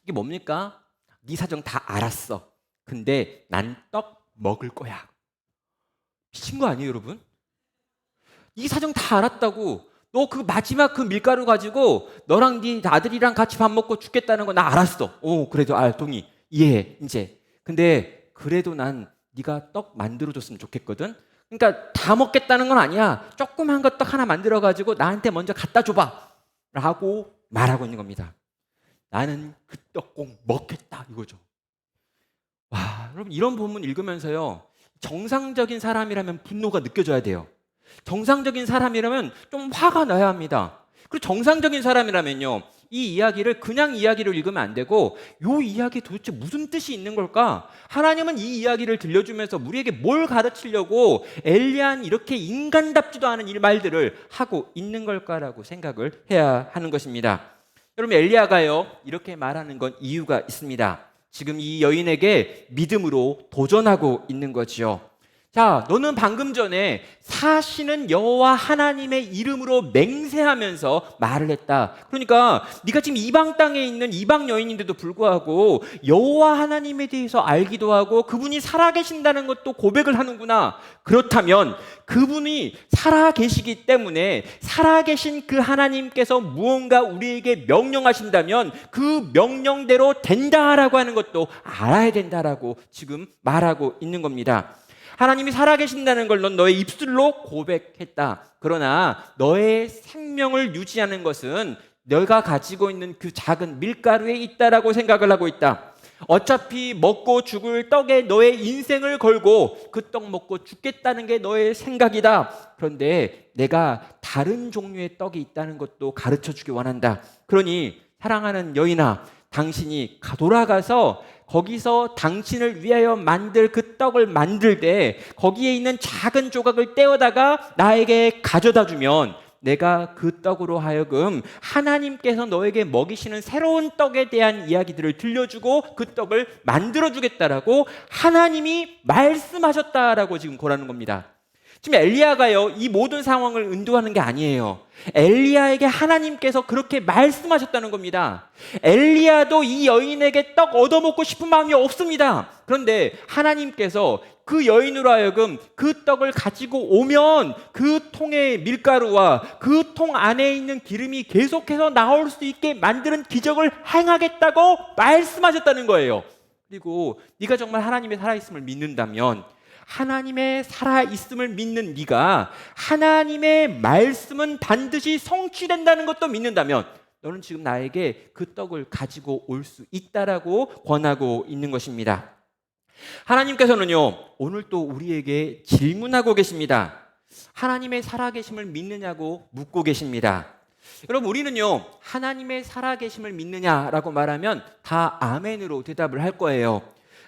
이게 뭡니까? 네 사정 다 알았어. 근데 난 떡 먹을 거야. 미친 거 아니에요, 여러분? 이 사정 다 알았다고. 너 그 마지막 그 밀가루 가지고 너랑 네 아들이랑 같이 밥 먹고 죽겠다는 거 나 알았어. 오, 그래도 동의. 이해해, 이제. 근데 그래도 난 네가 떡 만들어줬으면 좋겠거든. 그러니까 다 먹겠다는 건 아니야. 조그만 거 떡 하나 만들어가지고 나한테 먼저 갖다 줘봐 라고 말하고 있는 겁니다. 나는 그 떡 꼭 먹겠다 이거죠. 와, 여러분, 이런 본문 읽으면서요, 정상적인 사람이라면 분노가 느껴져야 돼요. 정상적인 사람이라면 좀 화가 나야 합니다. 그리고 정상적인 사람이라면요, 이 이야기를 그냥 이야기로 읽으면 안 되고 이 이야기에 도대체 무슨 뜻이 있는 걸까? 하나님은 이 이야기를 들려주면서 우리에게 뭘 가르치려고 엘리야는 이렇게 인간답지도 않은 이 말들을 하고 있는 걸까라고 생각을 해야 하는 것입니다. 여러분, 엘리야가요 이렇게 말하는 건 이유가 있습니다. 지금 이 여인에게 믿음으로 도전하고 있는 거지요. 자, 너는 방금 전에 사시는 여호와 하나님의 이름으로 맹세하면서 말을 했다. 그러니까 네가 지금 이방 땅에 있는 이방 여인인데도 불구하고 여호와 하나님에 대해서 알기도 하고 그분이 살아계신다는 것도 고백을 하는구나. 그렇다면 그분이 살아계시기 때문에 살아계신 그 하나님께서 무언가 우리에게 명령하신다면 그 명령대로 된다라고 하는 것도 알아야 된다라고 지금 말하고 있는 겁니다. 하나님이 살아계신다는 걸 넌 너의 입술로 고백했다. 그러나 너의 생명을 유지하는 것은 너가 가지고 있는 그 작은 밀가루에 있다라고 생각을 하고 있다. 어차피 먹고 죽을 떡에 너의 인생을 걸고 그 떡 먹고 죽겠다는 게 너의 생각이다. 그런데 내가 다른 종류의 떡이 있다는 것도 가르쳐주기 원한다. 그러니 사랑하는 여인아, 당신이 돌아가서 거기서 당신을 위하여 만들 그 떡을 만들 때 거기에 있는 작은 조각을 떼어다가 나에게 가져다 주면 내가 그 떡으로 하여금 하나님께서 너에게 먹이시는 새로운 떡에 대한 이야기들을 들려주고 그 떡을 만들어주겠다라고 하나님이 말씀하셨다라고 지금 고라는 겁니다. 지금 엘리야가요, 이 모든 상황을 은도하는 게 아니에요. 엘리야에게 하나님께서 그렇게 말씀하셨다는 겁니다. 엘리야도 이 여인에게 떡 얻어먹고 싶은 마음이 없습니다. 그런데 하나님께서 그 여인으로 하여금 그 떡을 가지고 오면 그 통의 밀가루와 그 통 안에 있는 기름이 계속해서 나올 수 있게 만드는 기적을 행하겠다고 말씀하셨다는 거예요. 그리고 네가 정말 하나님의 살아있음을 믿는다면, 하나님의 살아있음을 믿는 네가 하나님의 말씀은 반드시 성취된다는 것도 믿는다면, 너는 지금 나에게 그 떡을 가지고 올 수 있다라고 권하고 있는 것입니다. 하나님께서는요, 오늘 또 우리에게 질문하고 계십니다. 하나님의 살아계심을 믿느냐고 묻고 계십니다. 여러분, 우리는요, 하나님의 살아계심을 믿느냐라고 말하면 다 아멘으로 대답을 할 거예요.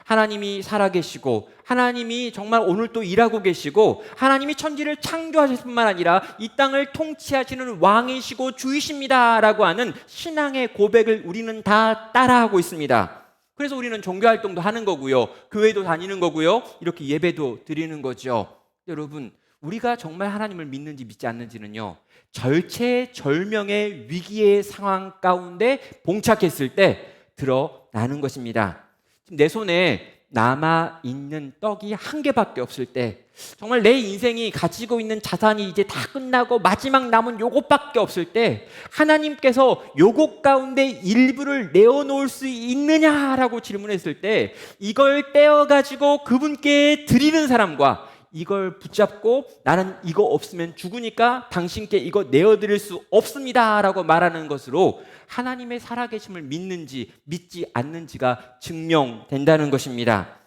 하나님이 살아계시고, 하나님이 정말 오늘 또 일하고 계시고, 하나님이 천지를 창조하실 뿐만 아니라 이 땅을 통치하시는 왕이시고 주이십니다 라고 하는 신앙의 고백을 우리는 다 따라하고 있습니다. 그래서 우리는 종교활동도 하는 거고요, 교회도 다니는 거고요, 이렇게 예배도 드리는 거죠. 여러분, 우리가 정말 하나님을 믿는지 믿지 않는지는요, 절체절명의 위기의 상황 가운데 봉착했을 때 드러나는 것입니다. 지금 내 손에 남아있는 떡이 한 개밖에 없을 때, 정말 내 인생이 가지고 있는 자산이 이제 다 끝나고 마지막 남은 요것밖에 없을 때, 하나님께서 요것 가운데 일부를 내어놓을 수 있느냐라고 질문했을 때, 이걸 떼어가지고 그분께 드리는 사람과 이걸 붙잡고 나는 이거 없으면 죽으니까 당신께 이거 내어드릴 수 없습니다 라고 말하는 것으로 하나님의 살아계심을 믿는지 믿지 않는지가 증명된다는 것입니다.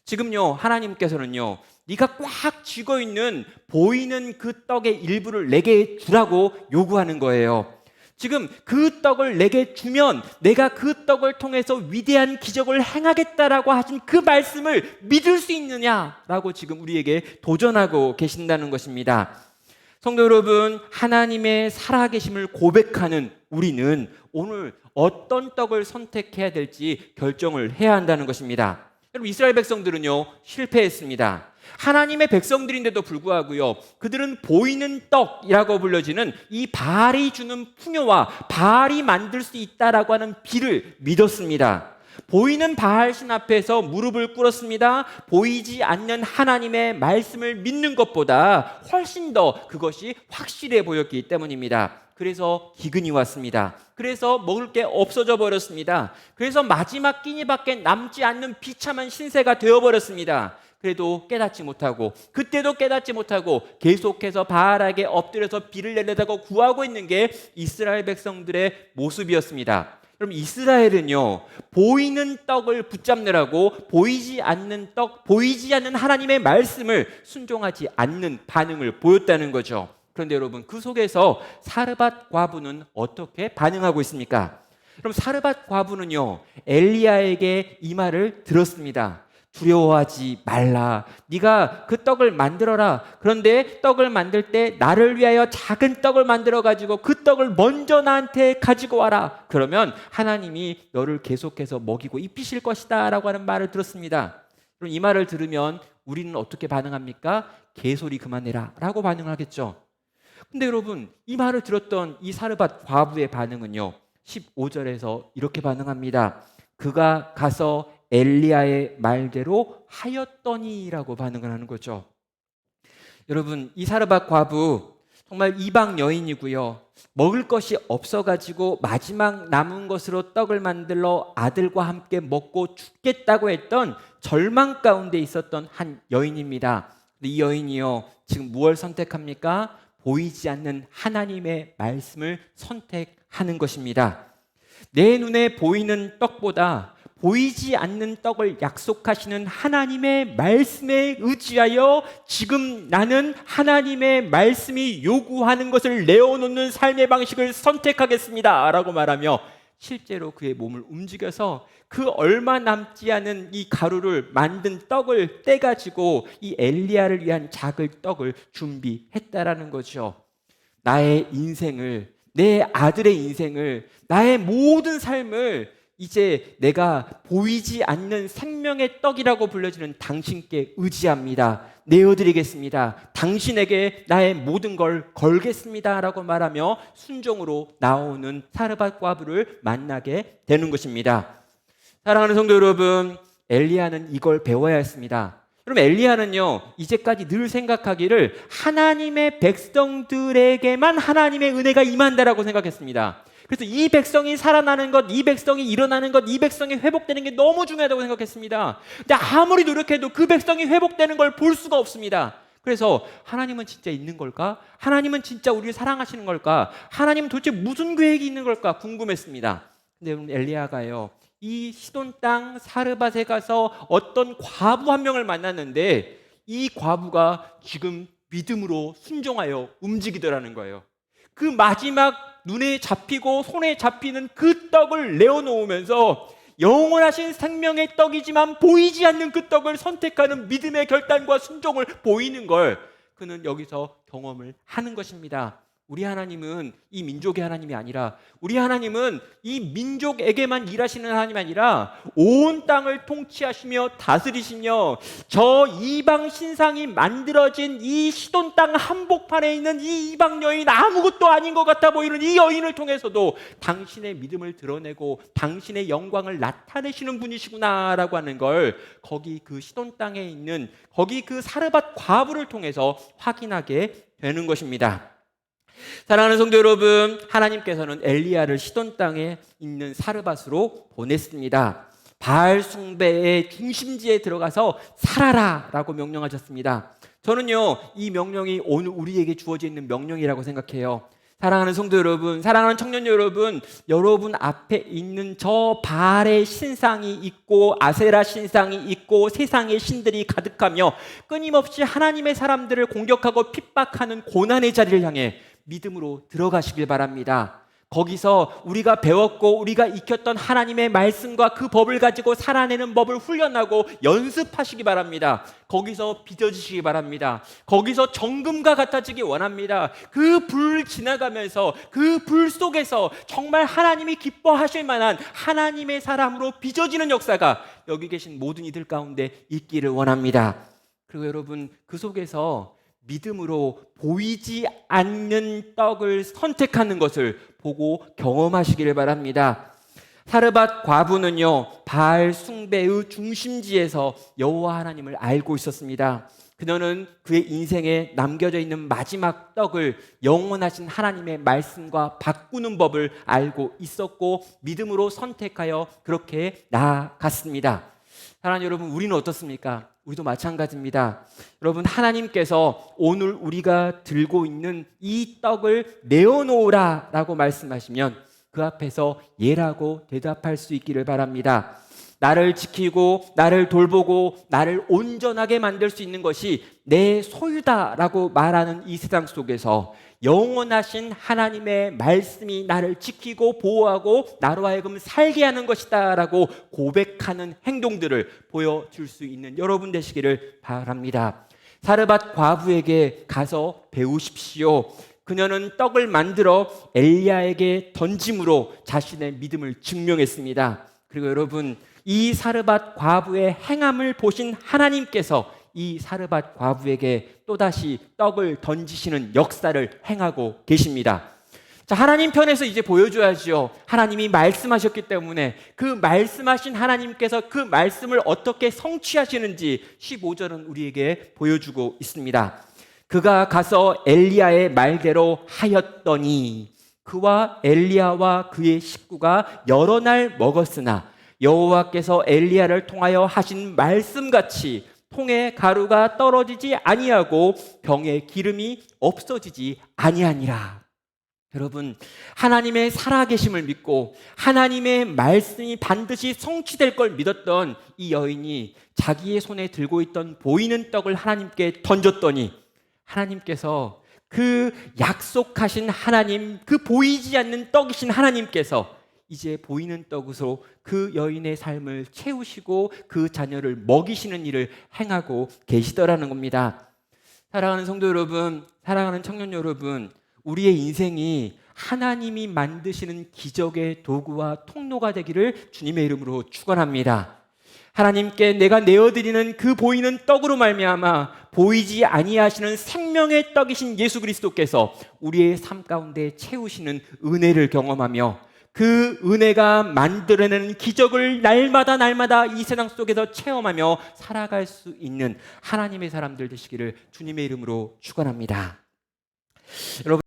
지금요, 하나님께서는요, 네가 꽉 쥐고 있는 보이는 그 떡의 일부를 내게 주라고 요구하는 거예요. 지금 그 떡을 내게 주면 내가 그 떡을 통해서 위대한 기적을 행하겠다라고 하신 그 말씀을 믿을 수 있느냐라고 지금 우리에게 도전하고 계신다는 것입니다. 성도 여러분, 하나님의 살아계심을 고백하는 우리는 오늘 어떤 떡을 선택해야 될지 결정을 해야 한다는 것입니다. 여러분, 이스라엘 백성들은요, 실패했습니다. 하나님의 백성들인데도 불구하고요, 그들은 보이는 떡이라고 불려지는 이 바알이 주는 풍요와 바알이 만들 수 있다라고 하는 비를 믿었습니다. 보이는 바알 신 앞에서 무릎을 꿇었습니다. 보이지 않는 하나님의 말씀을 믿는 것보다 훨씬 더 그것이 확실해 보였기 때문입니다. 그래서 기근이 왔습니다. 그래서 먹을 게 없어져 버렸습니다. 그래서 마지막 끼니밖에 남지 않는 비참한 신세가 되어버렸습니다. 그래도 깨닫지 못하고, 그때도 깨닫지 못하고 계속해서 바알에게 엎드려서 비를 내려다고 구하고 있는 게 이스라엘 백성들의 모습이었습니다. 그럼 이스라엘은요, 보이는 떡을 붙잡느라고 보이지 않는 떡, 보이지 않는 하나님의 말씀을 순종하지 않는 반응을 보였다는 거죠. 그런데 여러분, 그 속에서 사르밧 과부는 어떻게 반응하고 있습니까? 그럼 사르밧 과부는요, 엘리야에게 이 말을 들었습니다. 두려워하지 말라. 네가 그 떡을 만들어라. 그런데 떡을 만들 때 나를 위하여 작은 떡을 만들어 가지고 그 떡을 먼저 나한테 가지고 와라. 그러면 하나님이 너를 계속해서 먹이고 입히실 것이다 라고 하는 말을 들었습니다. 그럼 이 말을 들으면 우리는 어떻게 반응합니까? 개소리 그만해라 라고 반응하겠죠. 근데 여러분, 이 말을 들었던 이 사르밧 과부의 반응은요, 15절에서 이렇게 반응합니다. 그가 가서 엘리야의 말대로 하였더니라고 반응을 하는 거죠. 여러분, 이 사르밧 과부 정말 이방 여인이고요, 먹을 것이 없어가지고 마지막 남은 것으로 떡을 만들어 아들과 함께 먹고 죽겠다고 했던 절망 가운데 있었던 한 여인입니다. 근데 이 여인이요, 지금 무엇을 선택합니까? 보이지 않는 하나님의 말씀을 선택하는 것입니다. 내 눈에 보이는 떡보다 보이지 않는 떡을 약속하시는 하나님의 말씀에 의지하여 지금 나는 하나님의 말씀이 요구하는 것을 내어놓는 삶의 방식을 선택하겠습니다 라고 말하며 실제로 그의 몸을 움직여서 그 얼마 남지 않은 이 가루를 만든 떡을 떼가지고 이 엘리야를 위한 작은 떡을 준비했다라는 거죠. 나의 인생을, 내 아들의 인생을, 나의 모든 삶을 이제 내가 보이지 않는 생명의 떡이라고 불려지는 당신께 의지합니다. 내어드리겠습니다. 당신에게 나의 모든 걸 걸겠습니다. 라고 말하며 순종으로 나오는 사르밧 과부를 만나게 되는 것입니다. 사랑하는 성도 여러분, 엘리야는 이걸 배워야 했습니다. 여러분, 엘리야는요, 이제까지 늘 생각하기를 하나님의 백성들에게만 하나님의 은혜가 임한다라고 생각했습니다. 그래서 이 백성이 살아나는 것, 이 백성이 일어나는 것, 이 백성이 회복되는 게 너무 중요하다고 생각했습니다. 근데 아무리 노력해도 그 백성이 회복되는 걸 볼 수가 없습니다. 그래서 하나님은 진짜 있는 걸까? 하나님은 진짜 우리를 사랑하시는 걸까? 하나님은 도대체 무슨 계획이 있는 걸까? 궁금했습니다. 근데 여러분, 엘리야가요, 이 시돈 땅 사르밧에 가서 어떤 과부 한 명을 만났는데 이 과부가 지금 믿음으로 순종하여 움직이더라는 거예요. 그 마지막 눈에 잡히고 손에 잡히는 그 떡을 내어놓으면서 영원하신 생명의 떡이지만 보이지 않는 그 떡을 선택하는 믿음의 결단과 순종을 보이는 걸 그는 여기서 경험을 하는 것입니다. 우리 하나님은 이 민족의 하나님이 아니라, 우리 하나님은 이 민족에게만 일하시는 하나님이 아니라 온 땅을 통치하시며 다스리시며 저 이방 신상이 만들어진 이 시돈 땅 한복판에 있는 이 이방 여인, 아무것도 아닌 것 같아 보이는 이 여인을 통해서도 당신의 믿음을 드러내고 당신의 영광을 나타내시는 분이시구나라고 하는 걸 거기 그 시돈 땅에 있는 거기 그 사르밧 과부를 통해서 확인하게 되는 것입니다. 사랑하는 성도 여러분, 하나님께서는 엘리야를 시돈 땅에 있는 사르밧으로 보냈습니다. 바알 숭배의 중심지에 들어가서 살아라 라고 명령하셨습니다. 저는요, 이 명령이 오늘 우리에게 주어져 있는 명령이라고 생각해요. 사랑하는 성도 여러분, 사랑하는 청년 여러분, 여러분 앞에 있는 저 바알의 신상이 있고 아세라 신상이 있고 세상의 신들이 가득하며 끊임없이 하나님의 사람들을 공격하고 핍박하는 고난의 자리를 향해 믿음으로 들어가시길 바랍니다. 거기서 우리가 배웠고 우리가 익혔던 하나님의 말씀과 그 법을 가지고 살아내는 법을 훈련하고 연습하시기 바랍니다. 거기서 빚어지시기 바랍니다. 거기서 정금과 같아지기 원합니다. 그 불 지나가면서 그 불 속에서 정말 하나님이 기뻐하실 만한 하나님의 사람으로 빚어지는 역사가 여기 계신 모든 이들 가운데 있기를 원합니다. 그리고 여러분, 그 속에서 믿음으로 보이지 않는 떡을 선택하는 것을 보고 경험하시기를 바랍니다. 사르밧 과부는요, 바알 숭배의 중심지에서 여호와 하나님을 알고 있었습니다. 그녀는 그의 인생에 남겨져 있는 마지막 떡을 영원하신 하나님의 말씀과 바꾸는 법을 알고 있었고 믿음으로 선택하여 그렇게 나아갔습니다. 사랑하는 여러분, 우리는 어떻습니까? 우리도 마찬가지입니다. 여러분, 하나님께서 오늘 우리가 들고 있는 이 떡을 내어놓으라 라고 말씀하시면 그 앞에서 예라고 대답할 수 있기를 바랍니다. 나를 지키고 나를 돌보고 나를 온전하게 만들 수 있는 것이 내 소유다라고 말하는 이 세상 속에서 영원하신 하나님의 말씀이 나를 지키고 보호하고 나로 하여금 살게 하는 것이다 라고 고백하는 행동들을 보여줄 수 있는 여러분 되시기를 바랍니다. 사르밧 과부에게 가서 배우십시오. 그녀는 떡을 만들어 엘리야에게 던짐으로 자신의 믿음을 증명했습니다. 그리고 여러분, 이 사르밧 과부의 행함을 보신 하나님께서 이 사르밧 과부에게 또다시 떡을 던지시는 역사를 행하고 계십니다. 자, 하나님 편에서 이제 보여줘야죠. 하나님이 말씀하셨기 때문에 그 말씀하신 하나님께서 그 말씀을 어떻게 성취하시는지 15절은 우리에게 보여주고 있습니다. 그가 가서 엘리야의 말대로 하였더니 그와 엘리야와 그의 식구가 여러 날 먹었으나 여호와께서 엘리야를 통하여 하신 말씀같이 통에 가루가 떨어지지 아니하고 병에 기름이 없어지지 아니하니라. 여러분, 하나님의 살아계심을 믿고 하나님의 말씀이 반드시 성취될 걸 믿었던 이 여인이 자기의 손에 들고 있던 보이는 떡을 하나님께 던졌더니 하나님께서 그 약속하신 하나님, 그 보이지 않는 떡이신 하나님께서 이제 보이는 떡으로 그 여인의 삶을 채우시고 그 자녀를 먹이시는 일을 행하고 계시더라는 겁니다. 사랑하는 성도 여러분, 사랑하는 청년 여러분, 우리의 인생이 하나님이 만드시는 기적의 도구와 통로가 되기를 주님의 이름으로 축원합니다. 하나님께 내가 내어드리는 그 보이는 떡으로 말미암아 보이지 아니하시는 생명의 떡이신 예수 그리스도께서 우리의 삶 가운데 채우시는 은혜를 경험하며 그 은혜가 만들어내는 기적을 날마다 이 세상 속에서 체험하며 살아갈 수 있는 하나님의 사람들 되시기를 주님의 이름으로 축원합니다. 여러분